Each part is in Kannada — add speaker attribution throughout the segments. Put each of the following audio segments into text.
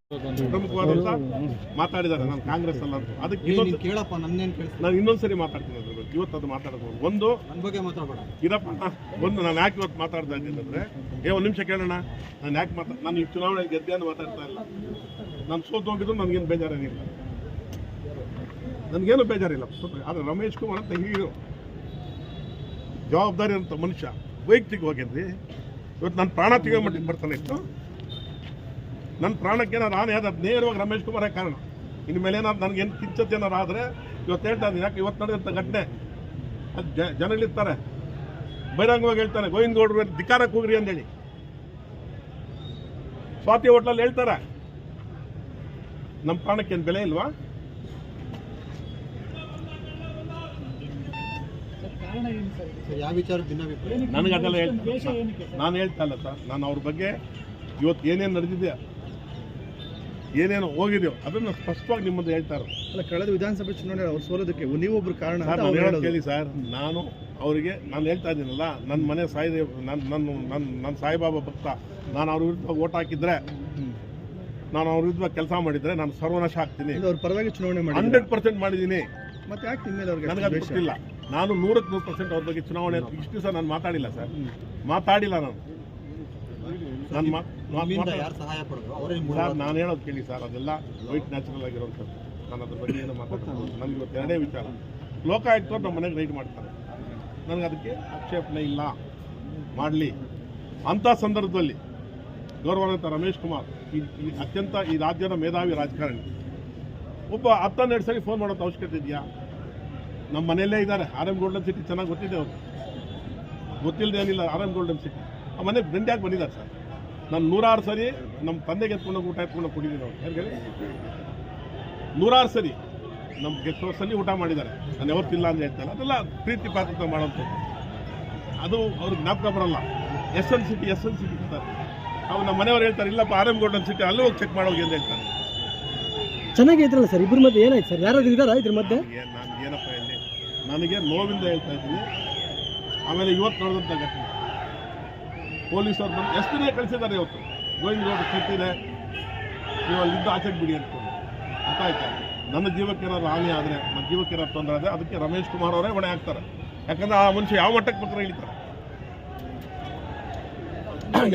Speaker 1: ಪ್ರಮುಖವಾದಂತ ಮಾತಾಡಿದ್ದಾರೆ. ನಾನು ಕಾಂಗ್ರೆಸ್ ಅಲ್ಲ ಅಂತ ಅದಕ್ಕೆ
Speaker 2: ಕೇಳಪ್ಪ, ನಾನು
Speaker 1: ಇನ್ನೊಂದ್ಸರಿ ಮಾತಾಡ್ತೀನಿ ಅದ್ರ ಬಗ್ಗೆ. ಇವತ್ತು ಅದು ಮಾತಾಡೋದು ಒಂದು
Speaker 2: ನನ್ನ ಬಗ್ಗೆ ಮಾತಾಡಬೇಡ
Speaker 1: ಇದಪ್ಪ. ಒಂದು ನಾನು ಯಾಕೆ ಇವತ್ತು ಮಾತಾಡ್ತಾ ಇದ್ದೀನಿ ಅಂದರೆ, ಒಂದು ನಿಮಿಷ ಕೇಳೋಣ. ನಾನು ಯಾಕೆ ನಾನು ಈ ಚುನಾವಣೆಯಲ್ಲಿ ಗೆದ್ದೆ ಅಂತ ಮಾತಾಡ್ತಾ ಇಲ್ಲ. ನಾನು ಸೋತು ಹೋಗಿದ್ದು ನನಗೇನು ಬೇಜಾರೇನಿಲ್ಲ, ನನಗೇನು ಬೇಜಾರಿಲ್ಲ. ಆದರೆ ರಮೇಶ್ ಕುಮಾರ್ ಅಂತ ಹೀರೋ ಜವಾಬ್ದಾರಿ ಅಂತ ಮನುಷ್ಯ ವೈಯಕ್ತಿಕವಾಗಿದ್ರಿ. ಇವತ್ತು ನನ್ನ ಪ್ರಾಣ ತೆಗೆಯೋ ಮಟ್ಟಿಗೆ ಬರ್ತಾನೆ ಇತ್ತು. ನನ್ನ ಪ್ರಾಣಕ್ಕೆ ನಾನು ಯಾವ್ದು ನೇರವಾಗಿ ರಮೇಶ್ ಕುಮಾರೇ ಕಾರಣ. ಇನ್ನು ಮೇಲೆ ಏನಾದ್ರು ನನಗೇನು ಕಿಂಚತ್ ಏನಾರು ಆದರೆ ಇವತ್ತು ಹೇಳ್ತಾ ಇದ್ದೀನಿ. ಯಾಕೆ ಇವತ್ತು ನಡೆದಂಥ ಘಟನೆ ಅದು ಜನಗಳಿರ್ತಾರೆ, ಬಹಿರಂಗವಾಗಿ ಹೇಳ್ತಾನೆ ಗೋವಿಂದ ಗೌಡ್ರು ಧಿಕ್ಕಾರಕ್ಕೆ ಹೋಗ್ರಿ ಅಂತೇಳಿ. ಸ್ವಾತಿ ಹೋಟ್ಲಲ್ಲಿ ಹೇಳ್ತಾರೆ ನಮ್ಮ ಪ್ರಾಣಕ್ಕೇನು ಬೆಲೆ ಇಲ್ವಾ?
Speaker 2: ಯಾವ ವಿಚಾರ
Speaker 1: ನನಗೆ ಅದೆಲ್ಲ ನಾನು ಹೇಳ್ತಾ ಇಲ್ಲ ಸರ್. ನಾನು ಅವ್ರ ಬಗ್ಗೆ ಇವತ್ತು ಏನೇನು ನಡೆದಿದೆ, ಏನೇನು ಹೋಗಿದೆಯೋ ಅದನ್ನು ಸ್ಪಷ್ಟವಾಗಿ ನಿಮ್ಮ ಮುಂದೆ ಹೇಳ್ತಾ ಇರೋದು.
Speaker 2: ಅಲ್ಲ, ಕಳೆದ ವಿಧಾನಸಭೆ ಚುನಾವಣೆ ಅವ್ರು ಸೋಲೋದಕ್ಕೆ ನೀವೊಬ್ರು ಕಾರಣ
Speaker 1: ಕೇಳಿ ಸರ್. ನಾನು ಅವರಿಗೆ ನಾನು ಹೇಳ್ತಾ ಇದ್ದೀನಲ್ಲ, ನನ್ನ ಮನೆ ನನ್ನ ಸಾಯಿಬಾಬಾ ಭಕ್ತ. ನಾನು ಅವ್ರ ವಿರುದ್ಧ ಓಟ್ ಹಾಕಿದ್ರೆ, ನಾನು ಅವ್ರ ವಿರುದ್ಧ ಕೆಲಸ ಮಾಡಿದರೆ ನಾನು ಸರ್ವನಾಶ ಆಗ್ತೀನಿ.
Speaker 2: ಅವ್ರ ಪರವಾಗಿ ಚುನಾವಣೆ ಮಾಡಿ
Speaker 1: 100% ಮಾಡಿದ್ದೀನಿ.
Speaker 2: ಮತ್ತೆ ಯಾಕೆ ನಿಮ್ಮ ಮೇಲೆ ಅವ್ರಿಗೆ
Speaker 1: ನನಗೆ ಅದು ಗೊತ್ತಿಲ್ಲ. ನಾನು 100% ಅವ್ರ ಬಗ್ಗೆ ಚುನಾವಣೆ ಇಷ್ಟು ದಿವಸ ನಾನು ಮಾತಾಡಿಲ್ಲ ಸರ್, ಮಾತಾಡಿಲ್ಲ ನಾನು. ನಾನು ಹೇಳೋದು ಕೇಳಿ ಸರ್, ಅದೆಲ್ಲ ವೈಟ್ ನ್ಯಾಚುರಲ್ ಆಗಿರೋಂಥದ್ದು. ನಾನು ಅದ್ರ ಬಗ್ಗೆ ಏನೋ ಮಾತಾಡ್ಬೋದು. ನನಗೆ ಇವತ್ತು ಎರಡೇ ವಿಚಾರ. ಲೋಕಾಯುಕ್ತವ್ರು ನಮ್ಮ ಮನೆಗೆ ರೈಡ್ ಮಾಡ್ತಾರೆ, ನನಗೆ ಅದಕ್ಕೆ ಆಕ್ಷೇಪಣೆ ಇಲ್ಲ, ಮಾಡಲಿ. ಅಂಥ ಸಂದರ್ಭದಲ್ಲಿ ಗೌರವಾನ್ವಿತ ರಮೇಶ್ ಕುಮಾರ್ ಅತ್ಯಂತ ಈ ರಾಜ್ಯದ ಮೇಧಾವಿ ರಾಜಕಾರಣಿ ಒಬ್ಬ 10-12 ಸರಿ ಫೋನ್ ಮಾಡೋಂಥ ಅವಶ್ಯಕತೆ ಇದೆಯಾ? ನಮ್ಮ ಮನೆಯಲ್ಲೇ ಇದ್ದಾರೆ. RM ಗೋಲ್ಡನ್ ಸಿಟಿ ಚೆನ್ನಾಗಿ ಗೊತ್ತಿದೆ ಅವ್ರು, ಗೊತ್ತಿಲ್ಲದೆ ಏನಿಲ್ಲ. RM ಗೋಲ್ಡನ್ ಸಿಟಿ ಆ ಮನೆ ದಂಡ್ಯಾಗಿ ಬಂದಿದ್ದಾರೆ ಸರ್. ನಾನು 106 ಸರಿ ನಮ್ಮ ತಂದೆಗೆ ಎತ್ಕೊಂಡೋಗಿ ಊಟ ಎತ್ಕೊಂಡು ಕೊಟ್ಟಿದ್ದೀನಿ ಅವ್ರು. ಹೇಳಿ 106 ಸರಿ ನಮ್ಮ ಗೆಸ್ಟ್ ಹೌಸಲ್ಲಿ ಊಟ ಮಾಡಿದ್ದಾರೆ. ನಾನು ಯಾವತ್ತಿಲ್ಲ ಅಂತ ಹೇಳ್ತಾರೆ. ಅದೆಲ್ಲ ಪ್ರೀತಿ ಪಾತ್ರತೆ ಮಾಡೋಂಥದ್ದು. ಅದು ಅವ್ರಿಗೆ ಜ್ಞಾಪಕ ಬರಲ್ಲ. SN ಸಿಟಿ ಇರ್ತಾರೆ. ಅವ್ರು ನಮ್ಮ ಮನೆಯವ್ರು ಹೇಳ್ತಾರೆ, ಇಲ್ಲಪ್ಪ RM ಗೋಲ್ಡನ್ ಸಿಟಿ ಅಲ್ಲೂ ಹೋಗಿ ಚೆಕ್ ಮಾಡೋಗಿ ಅಂತ ಹೇಳ್ತಾರೆ.
Speaker 2: ಚೆನ್ನಾಗಿದ್ರಲ್ಲ ಸರ್, ಇಬ್ಬರ ಮಧ್ಯೆ ಏನಾಯ್ತು ಸರ್? ಯಾರಾದ್ರೂ ಇದ್ದಾರಾ ಇದ್ರ ಮಧ್ಯೆ?
Speaker 1: ನಾನು ಏನಪ್ಪ ಹೇಳಿ, ನನಗೆ ನೋವಿಂದ ಹೇಳ್ತಾ ಇದ್ದೀನಿ. ಆಮೇಲೆ ಇವತ್ತು ನಡೆದಂಥ ಘಟನೆ, ಪೊಲೀಸರು ಬಂದು ಎಷ್ಟು ದಿನ ಕಳಿಸಿದ್ದಾರೆ. ಇವತ್ತು ಗೋವಿಂದ ಗೌಡ್ರು ಸಿಟ್ಟಿದೆ, ನೀವು ಅಲ್ಲಿದ್ದು ಆಚೆಗೆ ಬಿಡಿ ಅಂದ್ಕೊಂಡು. ಗೊತ್ತಾಯ್ತಾ? ನನ್ನ ಜೀವಕ್ಕೆ ಏನಾದ್ರು ಹಾನಿ ಆದರೆ, ನನ್ನ ಜೀವಕ್ಕೆ ಏನಾದ್ರು ತೊಂದರೆ ಆದರೆ ಅದಕ್ಕೆ ರಮೇಶ್ ಕುಮಾರ್ ಅವರೇ ಹೊಣೆ ಆಗ್ತಾರೆ. ಯಾಕಂದ್ರೆ ಆ ಮನುಷ್ಯ ಯಾವ ಮಟ್ಟಕ್ಕೆ ಬೇಕಾದ್ರೆ ಇಳಿತಾರೆ,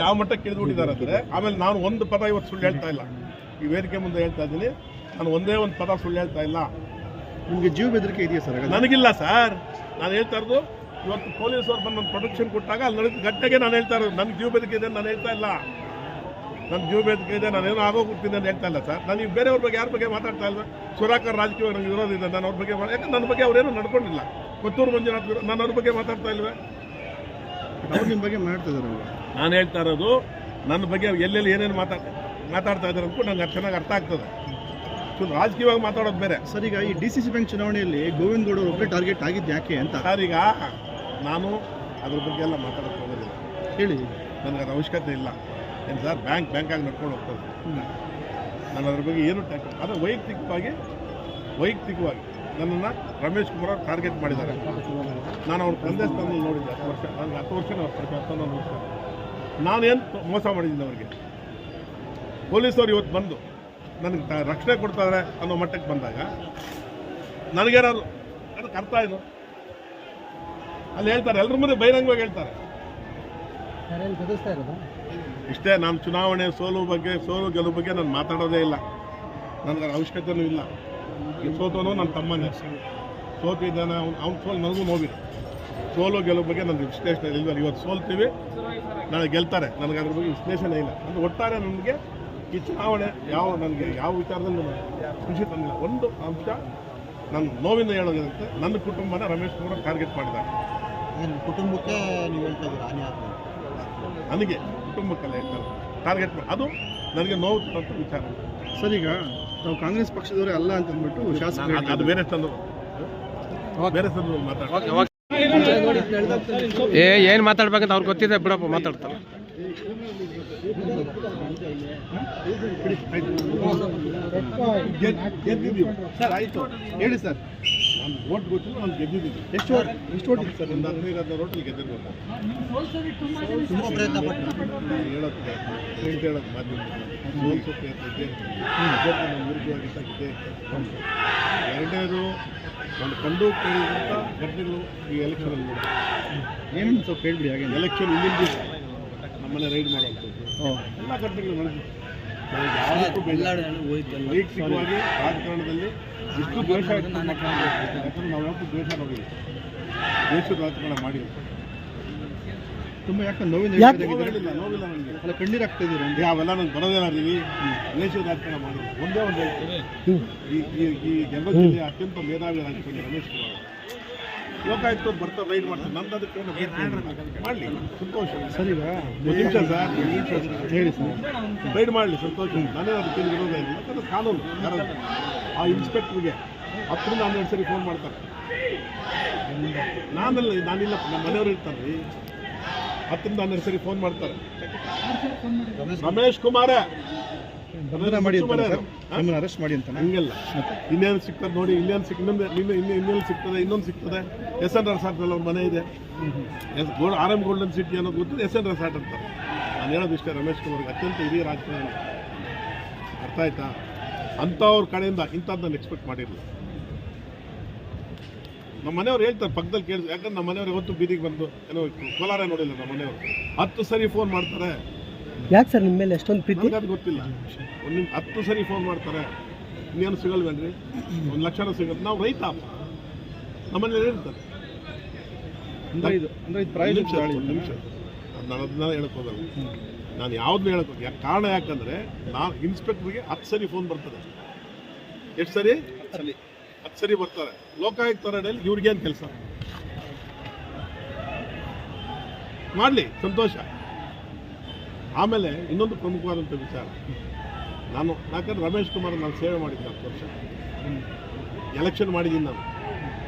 Speaker 1: ಯಾವ ಮಟ್ಟಕ್ಕೆ ಇಳಿದುಬಿಟ್ಟಿದ್ದಾರೆ ಅಂದರೆ. ಆಮೇಲೆ ನಾನು ಒಂದು ಪದ ಇವತ್ತು ಸುಳ್ಳು ಹೇಳ್ತಾ ಇಲ್ಲ, ಈ ವೇದಿಕೆ ಮುಂದೆ ಹೇಳ್ತಾ ಇದ್ದೀನಿ. ನಾನು ಒಂದೇ ಒಂದು ಪದ ಸುಳ್ಳು ಹೇಳ್ತಾ ಇಲ್ಲ.
Speaker 2: ನಿಮಗೆ ಜೀವ ಬೆದರಿಕೆ ಇದೆಯಾ ಸರ್?
Speaker 1: ನನಗಿಲ್ಲ ಸರ್. ನಾನು ಹೇಳ್ತಾ ಇರೋದು ಇವತ್ತು ಪೊಲೀಸರು ಬಂದು ನನ್ನ ಪ್ರೊಟೆಕ್ಷನ್ ಕೊಟ್ಟಾಗ ಅಲ್ಲಿ ನಡೆದ ಘಟನೆಗೆ ನಾನು ಹೇಳ್ತಾ ಇರೋದು. ನನಗೆ ಜೀವ ಬೆದರಿಕೆ ಇದೆ ನಾನು ಹೇಳ್ತಾ ಇಲ್ಲ. ನನ್ನ ಜೀವ ಬೆದರಿಕೆ ಇದೆ, ನಾನೇನೋ ಆಗೋಗ್ತೀನಿ ಅಂತ ಹೇಳ್ತಾ ಇಲ್ಲ ಸರ್. ನಾನು ಈಗ ಬೇರೆಯವ್ರ ಬಗ್ಗೆ ಯಾರ ಬಗ್ಗೆ ಮಾತಾಡ್ತಾ ಇಲ್ಲ. ಸುರಾಕರ್ ರಾಜಕೀಯ ನನಗೆ ವಿರೋಧ ಇದೆ. ನಾನು ಅವ್ರ ಬಗ್ಗೆ ಯಾಕಂದ್ರೆ ನನ್ನ ಬಗ್ಗೆ ಅವರೇನೋ ನಡ್ಕೊಂಡಿಲ್ಲ. ಕೊತ್ತೂರು ಮಂಜುನಾಥ್ ನಾನು ಅವ್ರ ಬಗ್ಗೆ ಮಾತಾಡ್ತಾ ಇಲ್ವೇ?
Speaker 2: ಅವ್ರು ನಿಮ್ಮ ಬಗ್ಗೆ ಮಾಡ್ತಿದ್ದಾರೆ.
Speaker 1: ನಾನು ಹೇಳ್ತಾ ಇರೋದು ನನ್ನ ಬಗ್ಗೆ ಎಲ್ಲೆಲ್ಲಿ ಏನೇನು ಮಾತಾಡ್ತಾ ಇದ್ದಾರೆ ಅಂದ್ಕೊಂಡು ನಂಗೆ ಚೆನ್ನಾಗಿ ಅರ್ಥ ಆಗ್ತದೆ. ರಾಜಕೀಯವಾಗಿ ಮಾತಾಡೋದು ಬೇರೆ
Speaker 2: ಸರ್. ಈಗ ಈ DCC ಬ್ಯಾಂಕ್ ಚುನಾವಣೆಯಲ್ಲಿ ಗೋವಿಂದ ಗೌಡ ಒಬ್ಬರೇ ಟಾರ್ಗೆಟ್ ಆಗಿದ್ದು ಯಾಕೆ ಅಂತ
Speaker 1: ಸರ್. ಈಗ ನಾನು ಅದ್ರ ಬಗ್ಗೆ ಎಲ್ಲ ಮಾತಾಡೋಕ್ಕೆ ಹೋಗೋದಿಲ್ಲ.
Speaker 2: ಹೇಳಿ,
Speaker 1: ನನಗೆ ಅದು ಅವಶ್ಯಕತೆ ಇಲ್ಲ. ಏನು ಸರ್, ಬ್ಯಾಂಕಾಗಿ ನಡ್ಕೊಂಡು ಹೋಗ್ತದೆ. ನಾನು ಅದ್ರ ಬಗ್ಗೆ ಏನು ಅದು ವೈಯಕ್ತಿಕವಾಗಿ ನನ್ನನ್ನು ರಮೇಶ್ ಕುಮಾರ್ ಅವರು ಟಾರ್ಗೆಟ್ ಮಾಡಿದ್ದಾರೆ. ನಾನು ಅವ್ರ ತಂದೆ ಸ್ಥಾನದಲ್ಲಿ ನೋಡಿದ್ದೆ 10 ವರ್ಷ. ನನಗೆ 10 ವರ್ಷ ಪರಿಚಯ, 11 ವರ್ಷ. ನಾನೇನು ಮೋಸ ಮಾಡಿದ್ದೀನಿ ಅವರಿಗೆ. ಪೊಲೀಸರು ಇವತ್ತು ಬಂದು ನನಗೆ ರಕ್ಷಣೆ ಕೊಡ್ತಾರೆ ಅನ್ನೋ ಮಟ್ಟಕ್ಕೆ ಬಂದಾಗ ನನಗೇನಾದ್ರು ಅದಕ್ಕೆ ಅರ್ಥ ಇದು. ಅಲ್ಲಿ ಹೇಳ್ತಾರೆ, ಎಲ್ಲರ ಮುಂದೆ ಬಹಿರಂಗವಾಗಿ ಹೇಳ್ತಾರೆ. ಇಷ್ಟೇ. ನಾನು ಚುನಾವಣೆ ಸೋಲು ಗೆಲುವು ಬಗ್ಗೆ ನಾನು ಮಾತಾಡೋದೇ ಇಲ್ಲ. ನನಗೆ ಅವಶ್ಯಕತೆಯೂ ಇಲ್ಲ. ಈ ಸೋತೋನು ನನ್ನ ತಮ್ಮನೇ, ಸೋತಿದ್ದಾನೆ ಅವ್ನು ಸೋಲು ನನಗೂ ನೋವಿದೆ. ಸೋಲು ಗೆಲುವು ಬಗ್ಗೆ ನನಗೆ ವಿಶ್ಲೇಷಣೆ ಇಲ್ವಲ್ಲ. ಇವತ್ತು ಸೋಲ್ತೀವಿ, ನಾಳೆ ಗೆಲ್ತಾರೆ, ನನಗೆ ಅದ್ರ ಬಗ್ಗೆ ವಿಶ್ಲೇಷಣೆ ಇಲ್ಲ. ಅಂದರೆ ಒಟ್ಟಾರೆ ನನಗೆ ಈ ಚುನಾವಣೆ ನನಗೆ ಯಾವ ವಿಚಾರದಲ್ಲಿ ಖುಷಿ ತಂದಿಲ್ಲ. ಒಂದು ಅಂಶ ನನ್ನ ನೋವಿಂದ ಹೇಳೋದಂತೆ, ನನ್ನ ಕುಟುಂಬನ ರಮೇಶ್ ಕುಮಾರ್ ಟಾರ್ಗೆಟ್ ಮಾಡಿದ್ದಾರೆ.
Speaker 2: ಕುಟುಂಬಕ್ಕೆ ನೀವು ಹೇಳ್ತಾ ಇದ್ದೀರಾ ಹಾನಿ ಆಗ್ತದೆ?
Speaker 1: ನನಗೆ ಕುಟುಂಬಕ್ಕೆಲ್ಲ ಹೇಳ್ತಾರೆ ಟಾರ್ಗೆಟ್ ಮಾಡಿ. ಅದು ನನಗೆ ನೋವು ತರುವಂಥ ವಿಚಾರ.
Speaker 2: ಸರ್, ಈಗ ನಾವು ಕಾಂಗ್ರೆಸ್ ಪಕ್ಷದವರೇ ಅಲ್ಲ ಅಂತ ಅಂದ್ಬಿಟ್ಟು ಶಾಸಕರು
Speaker 1: ಅದು ಬೇರೆ ತಂದು ಮಾತಾಡ್ತಾರೆ.
Speaker 3: ಏನು ಮಾತಾಡ್ಬೇಕಂತ ಅವ್ರಿಗೆ ಗೊತ್ತಿದೆ ಬಿಡಪ್ಪ, ಮಾತಾಡ್ತಾರೆ.
Speaker 1: ಗೆದ್ದಿದ್ದೀವಿ ಸರ್, ಆಯಿತು.
Speaker 2: ಹೇಳಿ ಸರ್.
Speaker 1: ನಾನು ಓಟ್ ಗೊತ್ತಿಲ್ಲ, ನಾನು ಗೆದ್ದಿದ್ದೀನಿ.
Speaker 2: ಎಷ್ಟು ಓಟ್ ಇತ್ತು ಸರ್?
Speaker 1: ಒಂದು 15-16 ಓಟಲ್ಲಿ ಗೆದ್ದಿರ್ಬೋದು.
Speaker 2: ತುಂಬ ಪ್ರಯತ್ನ ಪಟ್ಟು
Speaker 1: ಹೇಳೋಕ್ಕೆ ಮಾಧ್ಯಮ ಸೋಲ್ಸೋ ಪ್ರಯತ್ನ ಇದ್ದೇ ಇರ್ತದೆ. ನಮ್ಮ ವಿರುದ್ಧವಾಗಿದ್ದಾಗ ಇದ್ದೇ ಇರ್ತದೆ. ಎರಡನೇದು ನಾನು ಕಂಡು ಕೇಳಿದಂಥ ಘಟನೆಗಳು ಈ ಎಲೆಕ್ಷನಲ್ಲಿ ನೋಡಿ.
Speaker 2: ಏನೇನು ಸ್ವಲ್ಪ ಹೇಳ್ಬಿಡಿ ಹಾಗೆ.
Speaker 1: ಎಲೆಕ್ಷನ್ ಹಿಂದಿನ ದಿವಸ ನಮ್ಮನೆ ರೈಡ್ ಮಾಡೋವಂಥದ್ದು ಎಲ್ಲ ಘಟನೆಗಳು ನಡೆದಿದೆ. ಯಾವತ್ತೂ ವೈಯಕ್ತಿಕವಾಗಿ ರಾಜಕಾರಣದಲ್ಲಿ ಎಷ್ಟು ದ್ವೇಷ ಯಾಕಂದ್ರೆ ನಾವು ಯಾವತ್ತೂ ದ್ವೇಷ ನೋಡಿಲ್ಲ, ದೇಶದ ರಾಜಕಾರಣ ಮಾಡಿಲ್ಲ.
Speaker 2: ತುಂಬ ಯಾಕೆ ನೋವಿಲ್ಲ
Speaker 1: ನೋವಿಲ್ಲ ನನಗೆ.
Speaker 2: ಅಲ್ಲ ಕಣ್ಣೀರಾಗ್ತಾ ಇದ್ದೀರಾ?
Speaker 1: ಅವೆಲ್ಲ ನಂಗೆ ಬರೋದೇನಾದ್ದೀವಿ, ದೇಶದ ರಾಜಕಾರಣ ಮಾಡಿಲ್ಲ. ಒಂದೇ ಒಂದು ಈ ಜನರ ಜಿಲ್ಲೆಯ ಅತ್ಯಂತ ಮೇಧಾವಿ ರಾಜಕಾರಣಿ ರಮೇಶ್ ಕುಮಾರ್ ಲೋಕಾಯುಕ್ತವ್ರು ಬರ್ತಾರೆ, ರೈಡ್ ಮಾಡ್ತಾರೆ. ನಂದು ಅದಕ್ಕೆ ಮಾಡಲಿ, ಸಂತೋಷ.
Speaker 2: ಸರಿ
Speaker 1: ಒಂದು ನಿಮಿಷ ಸರ್,
Speaker 2: ಹೇಳಿ ಸರ್.
Speaker 1: ರೈಡ್ ಮಾಡಲಿ, ಸಂತೋಷ. ನಾನೇ ಅದಕ್ಕೆ ವಿರೋಧ ಇಲ್ಲ, ಯಾಕಂದ್ರೆ ಕಾನೂನು. ಯಾರಾದ್ರು ಆ ಇನ್ಸ್ಪೆಕ್ಟರ್ಗೆ 10-12 ಸರಿ ಫೋನ್ ಮಾಡ್ತಾರೆ. ನಾನಿಲ್ಲ, ನಮ್ಮ ಮನೆಯವರು ಇರ್ತಾರೆ ರೀ. 10-12 ಸರಿ ಫೋನ್ ಮಾಡ್ತಾರೆ. ರಮೇಶ್ ಕುಮಾರ
Speaker 2: ಮಾಡಿ ನಮ್ಮನ್ನು ಅರೆಸ್ಟ್ ಮಾಡಿ ಅಂತ
Speaker 1: ಹಂಗೆಲ್ಲ ಇನ್ನೇನು ಸಿಗ್ತದೆ ನೋಡಿ, ಇನ್ನೇನು ಸಿಗ್ತದೆ, ಇನ್ನೊಂದು ಸಿಗ್ತದೆ. SN ರೆಸಾರ್ಟ್ ಅವ್ರ ಮನೆ ಇದೆ, RM ಗೋಲ್ಡನ್ ಸಿಟಿ ಅನ್ನೋದು ಗೊತ್ತಿದೆ, SN ರೆಸಾರ್ಟ್ ಅಂತಾರೆ. ನಾನು ಹೇಳೋದಿಷ್ಟೇ, ರಮೇಶ್ ಕುಮಾರ್ಗೆ ಅತ್ಯಂತ ಹಿರಿಯ ರಾಜಕಾರಣಿ, ಅರ್ಥ ಆಯ್ತಾ? ಅಂಥವ್ರ ಕಡೆಯಿಂದ ಇಂಥದ್ದು ನಾನು ಎಕ್ಸ್ಪೆಕ್ಟ್ ಮಾಡಿರಲಿಲ್ಲ. ನಮ್ಮ ಮನೆಯವ್ರು ಹೇಳ್ತಾರೆ, ಪಕ್ಕದಲ್ಲಿ ಕೇಳಿ, ಯಾಕಂದ್ರೆ ನಮ್ಮ ಮನೆಯವ್ರು ಇವತ್ತು ಬೀದಿಗೆ ಬಂದು ಏನೋ ಕೋಲಾರ ನೋಡಿಲ್ಲ. ನಮ್ಮ ಮನೆಯವರು 10 ಸರಿ ಫೋನ್ ಮಾಡ್ತಾರೆ.
Speaker 2: ಯಾಕೆ ಸರ್ ನಿಮ್ಮ ಮೇಲೆ ಎಷ್ಟೊಂದು ಪ್ರೀತಿ?
Speaker 1: ನನಗೆ ಅದು ಗೊತ್ತಿಲ್ಲ. 10 ಸರಿ ಫೋನ್ ಮಾಡ್ತಾರೆ. ಇನ್ನೇನು ಸಿಗಲ್ವೇನ್ರಿ? 1 ಲಕ್ಷನೂ ಸಿಗುತ್ತೆ. ನಾವು ರೈತ, ನಮ್ಮನೇಲಿ ಹೇಳ್ತಾರೆ. ನಿಮಿಷ ನಾನು ಅದನ್ನ ಹೇಳಕ್ ಹೋಗಲ್ಲ. ನಾನು ಯಾವ್ದನ್ನ ಹೇಳಕ್ ಹೋಗಿ ಕಾರಣ ಯಾಕಂದ್ರೆ ನಾನು ಇನ್ಸ್ಪೆಕ್ಟರ್ಗೆ 10 ಸರಿ ಫೋನ್ ಬರ್ತದೆ. ಎಷ್ಟು ಸರಿ? 10 ಸರಿ ಬರ್ತಾರೆ. ಲೋಕಾಯುಕ್ತ ರೈಡಲ್ಲಿ ಇವ್ರಿಗೇನು ಕೆಲಸ? ಮಾಡಲಿ, ಸಂತೋಷ. ಆಮೇಲೆ ಇನ್ನೊಂದು ಪ್ರಮುಖವಾದಂಥ ವಿಚಾರ, ನಾನು ಯಾಕಂದ್ರೆ ರಮೇಶ್ ಕುಮಾರ್ ನಾನು ಸೇವೆ ಮಾಡಿದ್ದೆ 10 ವರ್ಷ, ಎಲೆಕ್ಷನ್ ಮಾಡಿದ್ದೀನಿ. ನಾನು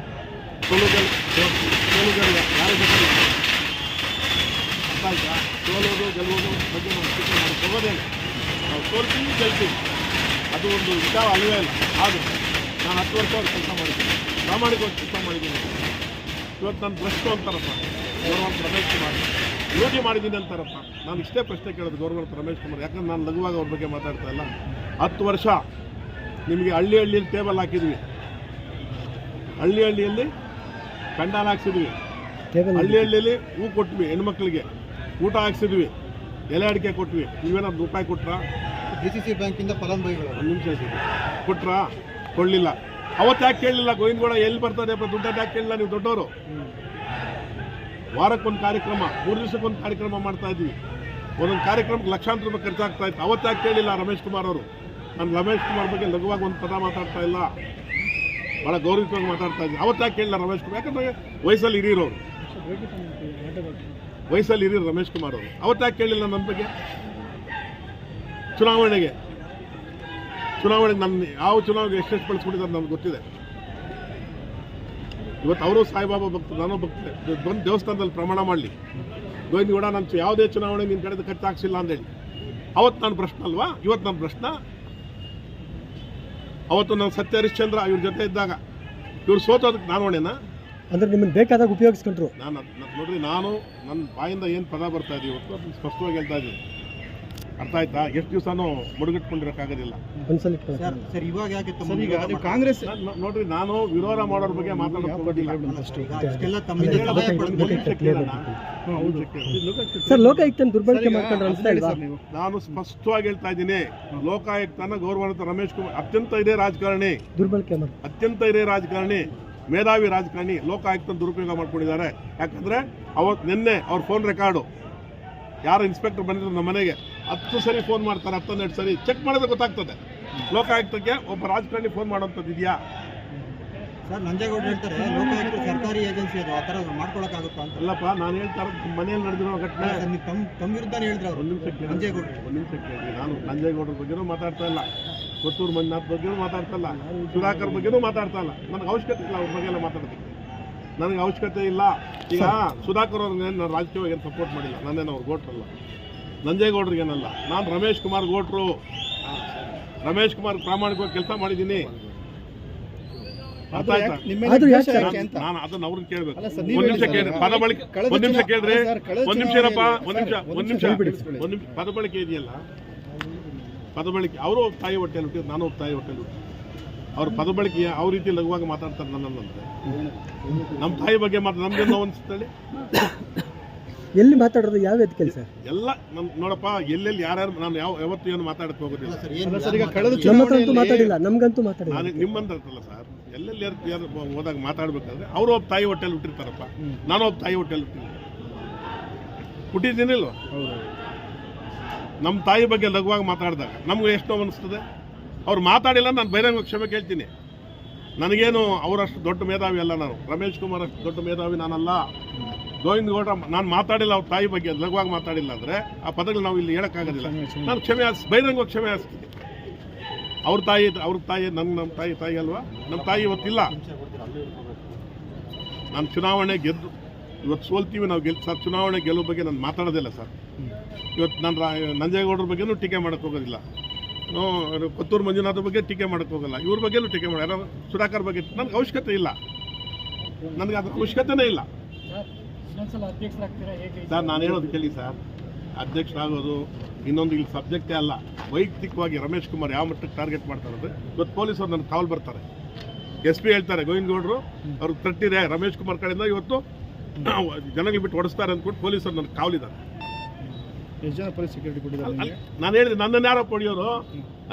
Speaker 1: ಸೋಲುಗಳು ಯಾರು ಬೇಕಾದ್ರೆ ಅರ್ಥ ಆಯ್ತಾ? ಸೋಲೋದು ಗೆಲ್ಲೋದು ಬಗ್ಗೆ ನಾವು ಚಿಂತೆ ಮಾಡಿ ತಗೋದೇನೆ. ನಾವು ಸೋಲ್ತೀವಿ, ಗೆಲ್ತೀವಿ, ಅದು ಒಂದು ವಿಚಾರ ಅಲ್ಲವೇ ಇಲ್ಲ. ಆದರೂ ನಾನು 10 ವರ್ಷ ಕೆಲಸ ಮಾಡಿದ್ದೀನಿ, ಪ್ರಾಮಾಣಿಕವಾಗಿ ಕೆಲಸ ಮಾಡಿದ್ದೀನಿ. ಇವತ್ತು ನಾನು ಭ್ರಷ್ಟು ಅಂತಾರಪ್ಪ ಗೌರವಂತ ರಮೇಶ್ ಕುಮಾರ್, ಯೋಗಿ ಮಾಡಿದ್ದೀನಿ ಅಂತಾರಪ್ಪ. ನಾನು ಇಷ್ಟೇ ಪ್ರಶ್ನೆ ಕೇಳೋದು ಗೌರವಂತ ರಮೇಶ್ ಕುಮಾರ್, ಯಾಕಂದ್ರೆ ನಾನು ಲಘುವಾಗಿ ಅವ್ರ ಬಗ್ಗೆ ಮಾತಾಡ್ತಾ ಇಲ್ಲ. 10 ವರ್ಷ ನಿಮಗೆ ಹಳ್ಳಿಯಲ್ಲಿ ಟೇಬಲ್ ಹಾಕಿದ್ವಿ, ಹಳ್ಳಿಯಲ್ಲಿ ಕಂಡಾನ ಹಾಕ್ಸಿದ್ವಿ, ಹಳ್ಳಿಯಲ್ಲಿ ಹೂ ಕೊಟ್ವಿ, ಹೆಣ್ಮಕ್ಳಿಗೆ ಊಟ ಹಾಕ್ಸಿದ್ವಿ, ಎಲೆ ಅಡಿಕೆ ಕೊಟ್ವಿ. ನೀವೇನಾದ್ರು ರೂಪಾಯಿ ಕೊಟ್ರಾ?
Speaker 2: DCC ಬ್ಯಾಂಕಿಂದ ಫಲಾನುಭವಿಗಳು
Speaker 1: 1 ನಿಮಿಷ ಕೊಟ್ರಾ? ಕೊಡಲಿಲ್ಲ. ಅವತ್ತು ಯಾಕೆ ಕೇಳಲಿಲ್ಲ? ಗೋವಿಂದಗೌಡ ಎಲ್ಲಿ ಬರ್ತದೆ ದುಡ್ಡನ್ನು ಯಾಕೆ ಕೇಳಲಿಲ್ಲ? ನೀವು ದೊಡ್ಡವರು. ವಾರಕ್ಕೊಂದು ಕಾರ್ಯಕ್ರಮ, 3 ದಿವಸಕ್ಕೊಂದು ಕಾರ್ಯಕ್ರಮ ಮಾಡ್ತಾ ಇದ್ವಿ. ಒಂದೊಂದು ಕಾರ್ಯಕ್ರಮಕ್ಕೆ ಲಕ್ಷಾಂತರ ರೂಪಾಯಿ ಖರ್ಚಾಗ್ತಾ ಇತ್ತು. ಅವತ್ತು ಯಾಕೆ ಕೇಳಿಲ್ಲ ರಮೇಶ್ ಕುಮಾರ್ ಅವರು? ನಾನು ರಮೇಶ್ ಕುಮಾರ್ ಬಗ್ಗೆ ಲಘುವಾಗಿ ಒಂದು ಪದ ಮಾತಾಡ್ತಾ ಇಲ್ಲ, ಭಾಳ ಗೌರವವಾಗಿ ಮಾತಾಡ್ತಾ ಇದ್ದೀನಿ. ಅವತ್ತು ಯಾಕೆ ಕೇಳಿಲ್ಲ ರಮೇಶ್ ಕುಮಾರ್? ಯಾಕಂದ್ರೆ ವಯಸ್ಸಲ್ಲಿ ಹಿರಿಯರವರು, ವಯಸ್ಸಲ್ಲಿ ಹಿರಿಯರು ರಮೇಶ್ ಕುಮಾರ್ ಅವರು. ಅವತ್ತು ಯಾಕೆ ಕೇಳಿಲ್ಲ ನನ್ನ ಬಗ್ಗೆ? ಚುನಾವಣೆಗೆ ನನ್ನ ಯಾವ ಚುನಾವಣೆಗೆ ಎಷ್ಟೆಷ್ಟು ಬಳಸ್ಕೊಂಡಿದ್ದಾರೆ ನಮ್ಗೆ ಗೊತ್ತಿದೆ. ಇವತ್ತು ಅವರು ಸಾಯಿಬಾಬಾ ಭಕ್ತರು, ನಾನು ಭಕ್ತರೆ. ಬಂದು ದೇವಸ್ಥಾನದಲ್ಲಿ ಪ್ರಮಾಣ ಮಾಡಲಿ, ಗೋವಿಂದಗೌಡ ನಾನು ಯಾವುದೇ ಚುನಾವಣೆ ನಿನ್ನ ಕಡೆದು ಖರ್ಚು ಹಾಕ್ಸಿಲ್ಲ ಅಂತೇಳಿ. ಅವತ್ತು ನಾನು ಪ್ರಶ್ನೆ ಅಲ್ವಾ? ಇವತ್ತು ನನ್ನ ಪ್ರಶ್ನೆ. ಅವತ್ತು ನಾನು ಸತ್ಯ ಹರಿಶ್ಚಂದ್ರ ಇವ್ರ ಜೊತೆ ಇದ್ದಾಗ ಇವ್ರು ಸೋತೋದಕ್ಕೆ ನಾನು ಹೊಣೆನಾ?
Speaker 2: ಅಂದ್ರೆ ನಿಮ್ಮನ್ನು ಬೇಕಾದಾಗ ಉಪಯೋಗಿಸ್ಕೊಂಡ್ರು.
Speaker 1: ನಾನು ನೋಡ್ರಿ, ನಾನು ನನ್ನ ಬಾಯಿಂದ ಏನು ಪದ ಬರ್ತಾ ಇದೀವಿ ಇವತ್ತು ಅದನ್ನು ಸ್ಪಷ್ಟವಾಗಿ ಹೇಳ್ತಾ ಇದ್ದೀನಿ. ಅರ್ಥ ಆಯ್ತಾ? ಎಷ್ಟು ದಿವಸನೂ ಮುಡುಗಟ್ಕೊಂಡಿರೋಕ್ಕಾಗೋದಿಲ್ಲ.
Speaker 2: ಸರ್ ಇವಾಗ ಯಾಕೆ ಕಾಂಗ್ರೆಸ್
Speaker 1: ನೋಡ್ರಿ, ನಾನು ವಿರೋಧ ಮಾಡೋರ ಬಗ್ಗೆ ಮಾತಾಡೋದಿಲ್ಲ.
Speaker 2: ಸರ್ ಲೋಕಾಯುಕ್ತನ ದುರ್ಬಳಕೆ ಮಾಡ್ಕೊಂಡ್ರೆ ಅನ್ಸ್ತಾ ಇಲ್ವಾ?
Speaker 1: ನಾನು ಸ್ಪಷ್ಟವಾಗಿ ಹೇಳ್ತಾ ಇದ್ದೀನಿ, ಲೋಕಾಯುಕ್ತನ ಗೌರವಾನ್ವಿತ ರಮೇಶ್ ಕುಮಾರ್ ಅತ್ಯಂತ ಹಿರಿಯ ರಾಜಕಾರಣಿ,
Speaker 2: ದುರ್ಬಳಕೆ ಮಾಡಿ
Speaker 1: ಅತ್ಯಂತ ಹಿರಿಯ ರಾಜಕಾರಣಿ, ಮೇಧಾವಿ ರಾಜಕಾರಣಿ. ಲೋಕಾಯುಕ್ತನ ದುರುಪಯೋಗ ಮಾಡ್ಕೊಂಡಿದ್ದಾರೆ. ಯಾಕಂದ್ರೆ ಅವತ್ತು ನಿನ್ನೆ ಅವ್ರ ಫೋನ್ ರೆಕಾರ್ಡು, ಯಾರು ಇನ್ಸ್ಪೆಕ್ಟರ್ ಬಂದಿದ್ರು ನಮ್ಮ ಮನೆಗೆ 10 ಸರಿ ಫೋನ್ ಮಾಡ್ತಾರೆ, 12 ಸರಿ ಚೆಕ್ ಮಾಡಿದ್ರೆ ಗೊತ್ತಾಗ್ತದೆ. ಲೋಕಾಯುಕ್ತಕ್ಕೆ ಒಬ್ಬ ರಾಜಕಾರಣಿ ಫೋನ್ ಮಾಡೋಂಥದ್ದು ಇದೆಯಾ?
Speaker 2: ಸರ್ ನಂಜೇಗೌಡ ಹೇಳ್ತಾರೆ ಲೋಕಾಯುಕ್ತ ಸರ್ಕಾರಿ ಏಜೆನ್ಸಿ, ಅದು ಆ ಥರ ಮಾಡ್ಕೊಳಕ್ಕಾಗುತ್ತಾ ಅಂತ.
Speaker 1: ಅಲ್ಲಪ್ಪ, ನಾನು ಹೇಳ್ತಾ ಇರೋದು ಮನೆಯಲ್ಲಿ ನಡೆದಿರೋ ಘಟನೆ.
Speaker 2: ತಮ್ಮ ವಿರುದ್ಧನೇ ಹೇಳಿದ್ರು ಅವರು.
Speaker 1: 1 ನಿಮಿಷ ನಂಜೇಗೌಡ, 1 ನಿಮಿಷ ಕೇಳಿ. ನಾನು ನಂಜೇಗೌಡರ ಬಗ್ಗೆನೂ ಮಾತಾಡ್ತಾ ಇಲ್ಲ, ಕೊತ್ತೂರು ಮಂಜುನಾಥ್ ಬಗ್ಗೆನೂ ಮಾತಾಡ್ತಾ ಇಲ್ಲ, ಸುಧಾಕರ್ ಬಗ್ಗೆನೂ ಮಾತಾಡ್ತಾ ಇಲ್ಲ. ನನಗೆ ಅವಶ್ಯಕತೆ ಇಲ್ಲ ಅವ್ರ ಬಗ್ಗೆ ಎಲ್ಲ ಮಾತಾಡೋದಕ್ಕೆ, ನನಗೆ ಅವಶ್ಯಕತೆ ಇಲ್ಲ. ಈಗ ಸುಧಾಕರ್ ಅವ್ರಿಗೆ ನಾನು ರಾಜಕೀಯವಾಗಿ ಏನು ಸಪೋರ್ಟ್ ಮಾಡಿಲ್ಲ, ನಾನೇನು ಅವ್ರು ಗೋಟ್ರಲ್ಲ. ನಂಜೇಗೌಡರಿಗೇನಲ್ಲ, ನಾನು ರಮೇಶ್ ಕುಮಾರ್ ಗೋಟ್ರು. ರಮೇಶ್ ಕುಮಾರ್ ಪ್ರಾಮಾಣಿಕವಾಗಿ ಕೆಲಸ ಮಾಡಿದ್ದೀನಿ. ಅರ್ಥ ಆಯ್ತಾ?
Speaker 2: ಆದ್ರೂ ಯಾಕೆ ಸರ್?
Speaker 1: ನಾನು ಅದನ್ನ ಅವ್ರನ್ನ ಕೇಳ್ಬೇಕು.
Speaker 2: ಅಲ್ಲ ಸರ್,
Speaker 1: ಒಂದ್
Speaker 2: ನೀವು
Speaker 1: ನಿಮಿಷ
Speaker 2: ಹೇಳಿ
Speaker 1: ಕೇಳ್ರಿ,
Speaker 2: ಸರ್.
Speaker 1: ಪದ ಬಳಕೆ
Speaker 2: ಕಳೆದ
Speaker 1: ಒಂದ್ ನಿಮಿಷ ಕೇಳ್ರಿ,
Speaker 2: ಅಲ್ಲ ಸರ್, ಕಳೆದ
Speaker 1: ಒಂದ್ ನಿಮಿಷ ಇರಪ್ಪ, ಒಂದ್ ನಿಮಿಷ
Speaker 2: ಒಂದ್ ನಿಮಿಷ.
Speaker 1: ಪದ ಬಳಕೆ ಇದೆಯಲ್ಲ, ಪದ ಬಳಕೆ ಅವರು ತಾಯಿ ಹೊಟ್ಟೆಯಲ್ಲಿ ಹುಟ್ಟಿದ್ರು, ನಾನು ತಾಯಿ ಹೊಟ್ಟೆಯಲ್ಲಿ ಹುಟ್ಟಿದ್ರು. ಅವ್ರ ಪದ ಬಳಕೆ ಅವ್ರ ರೀತಿ ಲಘುವಾಗಿ ಮಾತಾಡ್ತಾರೆ ನನ್ನಂದ್ರೆ ನಮ್ಮ ತಾಯಿ ಬಗ್ಗೆ ನಮ್ಗೆ ನೋವು ಅನ್ಸುತ್ತೇಳಿ.
Speaker 3: ಎಲ್ಲಿ ಮಾತಾಡೋದು ಯಾವ ವೇದಿಕೆಯಲ್ಲಿ ಸರ್?
Speaker 1: ಎಲ್ಲ ನೋಡಪ್ಪ, ಎಲ್ಲೆಲ್ಲಿ ಯಾರ್ಯಾರು ನಾನು ಯಾವತ್ತೂ ಏನು ಮಾತಾಡಕ್ ಹೋಗೋದಿಲ್ಲ.
Speaker 3: ನಮ್ಮ ಹತ್ರ ಅಂತೂ ಮಾತಾಡಿಲ್ಲ, ನಮ್ಗಂತೂ ಮಾತಾಡಿಲ್ಲ.
Speaker 1: ನಾನು ನಿಮ್ಮಂತಲ್ಲ ಸರ್, ಎಲ್ಲೆಲ್ಲಿ ಯಾರು ಹೋದಾಗ ಮಾತಾಡ್ಬೇಕಾದ್ರೆ ಅವರು ಒಬ್ಬ ತಾಯಿ ಹೊಟ್ಟೆಯಲ್ಲಿ ಹುಟ್ಟಿರ್ತಾರಪ್ಪ, ನಾನು ಒಬ್ಬ ತಾಯಿ ಹೊಟ್ಟೆಯಲ್ಲಿ ಹುಟ್ಟಿದ್ದೀನಿಲ್ವ. ನಮ್ಮ ತಾಯಿ ಬಗ್ಗೆ ಲಘುವಾಗಿ ಮಾತಾಡಿದಾಗ ನಮ್ಗೆ ಎಷ್ಟು ನೋವು ಅನಿಸ್ತದೆ. ಅವ್ರು ಮಾತಾಡಿಲ್ಲ, ನಾನು ಬಹಿರಂಗ ಕ್ಷಮೆ ಕೇಳ್ತೀನಿ. ನನಗೇನು ಅವರಷ್ಟು ದೊಡ್ಡ ಮೇಧಾವಿ ಅಲ್ಲ, ನಾನು ರಮೇಶ್ ಕುಮಾರ್ ಅಷ್ಟು ದೊಡ್ಡ ಮೇಧಾವಿ ನಾನಲ್ಲ. ಗೋವಿಂದ ಗೌಡ ನಾನು ಮಾತಾಡಿಲ್ಲ, ಅವ್ರ ತಾಯಿ ಬಗ್ಗೆ ಲಘುವಾಗಿ ಮಾತಾಡಿಲ್ಲ ಅಂದರೆ ಆ ಪದಗಳು ನಾವು ಇಲ್ಲಿ ಹೇಳೋಕ್ಕಾಗೋದಿಲ್ಲ. ನಾನು ಬಹಿರಂಗವಾಗಿ ಕ್ಷಮೆ ಹಾಸ್ತೀನಿ. ಅವ್ರ ತಾಯಿ ನಮ್ಮ ತಾಯಿ ಅಲ್ವಾ, ನಮ್ಮ ತಾಯಿ ಇವತ್ತಿಲ್ಲ. ನಾನು ಚುನಾವಣೆ ಗೆದ್ದು ಇವತ್ತು ಸೋಲ್ತೀವಿ, ನಾವು ಸರ್ ಚುನಾವಣೆ ಗೆಲ್ಲುವ ಬಗ್ಗೆ ನಾನು ಮಾತಾಡೋದಿಲ್ಲ ಸರ್. ಇವತ್ತು ನಾನು ನಂಜೇಗೌಡರ ಬಗ್ಗೆನೂ ಟೀಕೆ ಮಾಡೋಕ್ಕೆ ಹೋಗೋದಿಲ್ಲ, ಕೊತ್ತೂರು ಮಂಜುನಾಥ್ ಬಗ್ಗೆ ಟೀಕೆ ಮಾಡೋಕ್ಕೆ ಹೋಗಲ್ಲ, ಇವ್ರ ಬಗ್ಗೆನೂ ಟೀಕೆ ಮಾಡಿ, ಯಾರೋ ಸುಧಾಕರ್ ಬಗ್ಗೆ ನನಗೆ ಅವಶ್ಯಕತೆ ಇಲ್ಲ, ನನಗೆ ಅದ್ರ ಅವಶ್ಯಕತೆನೇ ಇಲ್ಲ ಸರ್. ನಾನು ಹೇಳೋದು ಕೇಳಿ ಸರ್, ಅಧ್ಯಕ್ಷರಾಗೋದು ಇನ್ನೊಂದು ಇಲ್ಲಿ ಸಬ್ಜೆಕ್ಟೇ ಅಲ್ಲ. ವೈಯಕ್ತಿಕವಾಗಿ ರಮೇಶ್ ಕುಮಾರ್ ಯಾವ ಮಟ್ಟಕ್ಕೆ ಟಾರ್ಗೆಟ್ ಮಾಡ್ತಾರೆ ಅಂದರೆ, ಇವತ್ತು ಪೊಲೀಸರು ನನ್ನ ಕಾವಲು ಬರ್ತಾರೆ, SP ಹೇಳ್ತಾರೆ ಗೋವಿಂದ ಗೌಡರು ಅವ್ರಿಗೆ ತಟ್ಟಿದೆ ರಮೇಶ್ ಕುಮಾರ್ ಕಡೆಯಿಂದ ಇವತ್ತು ಜನಗಳು ಬಿಟ್ಟು ಹೊಡಿಸ್ತಾರೆ ಅಂದ್ಬಿಟ್ಟು ಪೊಲೀಸರು ನನ್ನ ಕಾವಲಿದ್ದಾರೆ. ನಾನು ಹೇಳಿದೆ ನನ್ನನ್ನು ಯಾರೋ ಹೊಡಿಯೋರು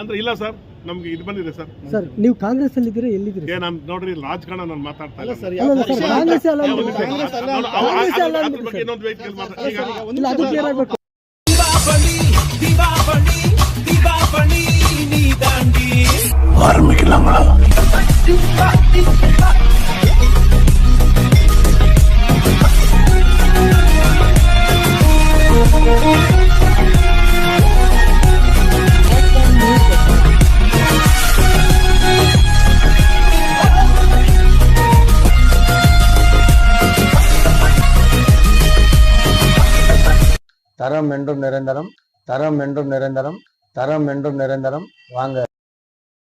Speaker 1: ಅಂದ್ರೆ, ಇಲ್ಲ ಸರ್ ನಮ್ಗೆ ಇದು ಬಂದಿದೆ ಸರ್.
Speaker 3: ಸರ್ ನೀವು ಕಾಂಗ್ರೆಸ್ ಅಲ್ಲಿ ಇದ್ದೀರಾ, ಎಲ್ಲಿದ್ದೀರಿ?
Speaker 1: ನಾನು ನೋಡ್ರಿ ರಾಜಕಾರಣ ನಾನು ಮಾತಾಡ್ತಾ ಇಲ್ಲ ಸರ್.
Speaker 3: ಕಾಂಗ್ರೆಸ್ ಅಲ್ಲ
Speaker 1: ಅದ್ರ ಬಗ್ಗೆ ಇನ್ನೊಂದು ವೇದಿಕೆಯಲ್ಲಿ ಮಾತಾಡ್ತೀನಿ.
Speaker 3: ಇಲ್ಲ, ಅದು ಕ್ಲಿಯರ್ ಆಗ್ಬೇಕು.
Speaker 4: தரம் என்றும் நிரந்தரம், தரம் என்றும் நிரந்தரம், தரம் என்றும் நிரந்தரம். வாங்க.